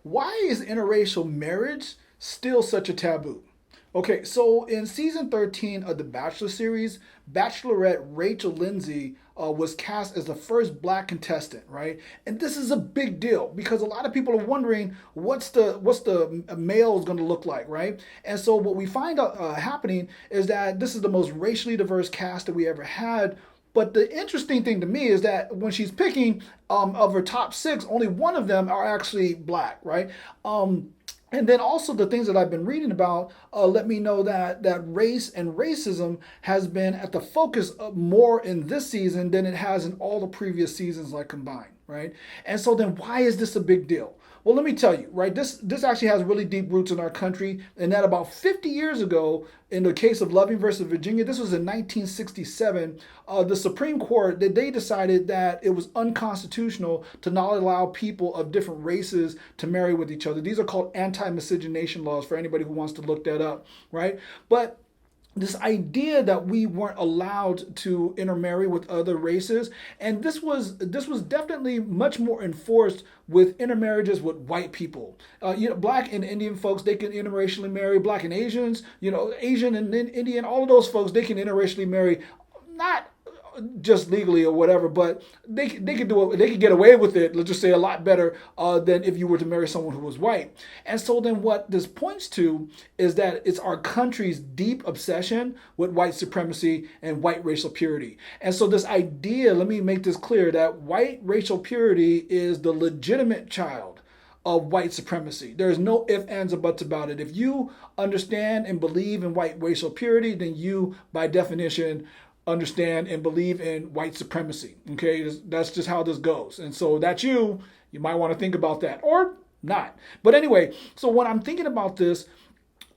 Why is interracial marriage still such a taboo? Okay, so in season 13 of the Bachelor series, Bachelorette Rachel Lindsay was cast as the first black contestant, right? And this is a big deal because a lot of people are wondering what's the male is going to look like, right? And so what we find out happening is that this is the most racially diverse cast that we ever had. But the interesting thing to me is that when she's picking of her top six, only one of them are actually black, right? And then also the things that I've been reading about let me know that race and racism has been at the focus of more in this season than it has in all the previous seasons like combined, right? And so then why is this a big deal? Well, let me tell you, right? This actually has really deep roots in our country, and that about 50 years ago, in the case of Loving versus Virginia, this was in 1967. The Supreme Court they decided that it was unconstitutional to not allow people of different races to marry with each other. These are called anti-miscegenation laws for anybody who wants to look that up, right? But this idea that we weren't allowed to intermarry with other races, and this was definitely much more enforced with intermarriages with white people. Black and Indian folks, they can interracially marry. Black and Asians, Asian and Indian, all of those folks, they can interracially marry. Not just legally or whatever, but they could do it. They could get away with it. Let's just say a lot better than if you were to marry someone who was white. And so then what this points to is that it's our country's deep obsession with white supremacy and white racial purity. And so this idea, let me make this clear, that white racial purity is the legitimate child of white supremacy. There's no ifs, ands, or buts about it. If you understand and believe in white racial purity, then you, by definition, understand and believe in white supremacy. Okay, that's just how this goes. And so that's you might want to think about that or not. But anyway, so when I'm thinking about this,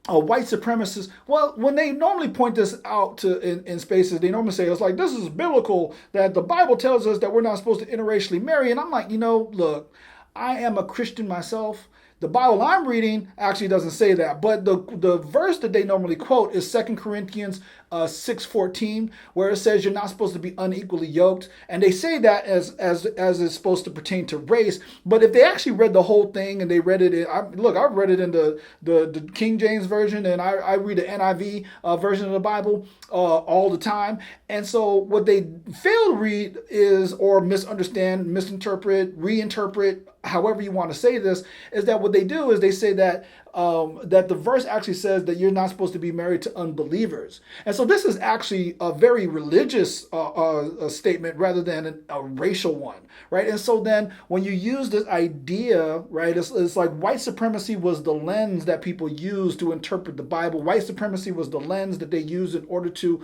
white supremacists, well, when they normally point this out to in spaces, they normally say it's like, this is biblical, that the Bible tells us that we're not supposed to interracially marry. And I'm like, look, I am a Christian myself. The Bible I'm reading actually doesn't say that, but the verse that they normally quote is 2 Corinthians 6:14, where it says you're not supposed to be unequally yoked, and they say that as it's supposed to pertain to race. But if they actually read the whole thing and they read it, I've read it in the King James version, and I read the NIV version of the Bible all the time. And so what they fail to read is, or misunderstand, misinterpret, reinterpret, however you want to say this, is that what they do is they say that that the verse actually says that you're not supposed to be married to unbelievers. And so this is actually a very religious statement rather than a racial one, right? And so then when you use this idea, right, it's like white supremacy was the lens that people used to interpret the Bible. White supremacy was the lens that they used in order to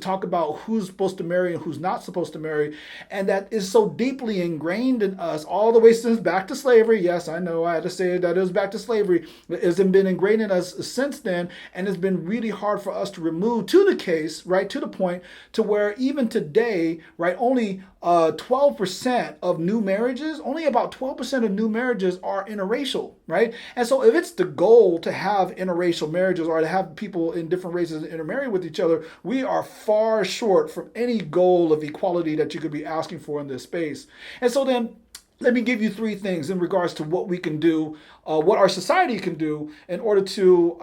talk about who's supposed to marry and who's not supposed to marry. And that is so deeply ingrained in us all the way since back to slavery. Yes, I know I had to say that it was back to slavery. It's been ingrained in us since then, and it's been really hard for us to remove, to the case, right, to the point to where even today, right, only 12% of new marriages, only about 12% of new marriages are interracial, right? And so if it's the goal to have interracial marriages or to have people in different races intermarry with each other, we are far short from any goal of equality that you could be asking for in this space. And so then let me give you three things in regards to what we can do, what our society can do in order to.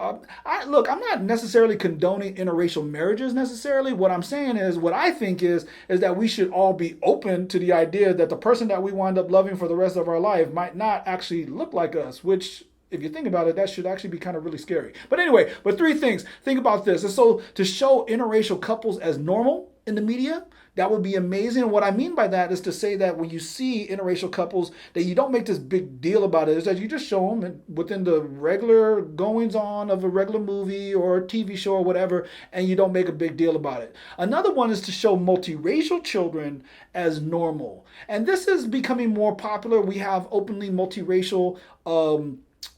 I'm not necessarily condoning interracial marriages necessarily. What I'm saying is, what I think is that we should all be open to the idea that the person that we wind up loving for the rest of our life might not actually look like us, which, if you think about it, that should actually be kind of really scary. But anyway, but three things. Think about this. And so to show interracial couples as normal in the media, that would be amazing. And what I mean by that is to say that when you see interracial couples, that you don't make this big deal about it. Is that you just show them within the regular goings on of a regular movie or TV show or whatever, and you don't make a big deal about it. Another one is to show multiracial children as normal. And this is becoming more popular. We have openly multiracial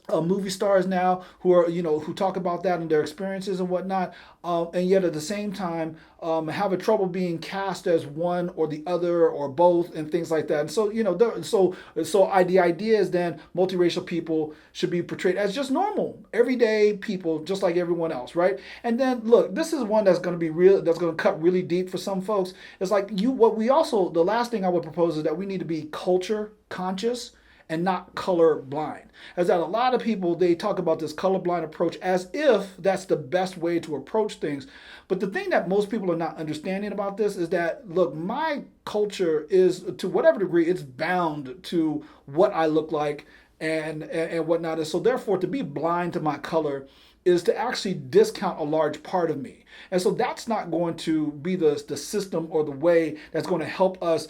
movie stars now who are, who talk about that and their experiences and whatnot, and yet at the same time have a trouble being cast as one or the other or both and things like that. And so, the idea is then multiracial people should be portrayed as just normal, everyday people, just like everyone else, right? And then look, this is one that's going to be real, that's going to cut really deep for some folks. It's like the last thing I would propose is that we need to be culture conscious and not color blind. As that a lot of people, they talk about this colorblind approach as if that's the best way to approach things. But the thing that most people are not understanding about this is that, look, my culture is, to whatever degree, it's bound to what I look like and whatnot. And so therefore, to be blind to my color is to actually discount a large part of me. And so that's not going to be the system or the way that's going to help us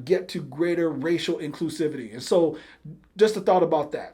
get to greater racial inclusivity. And so just a thought about that.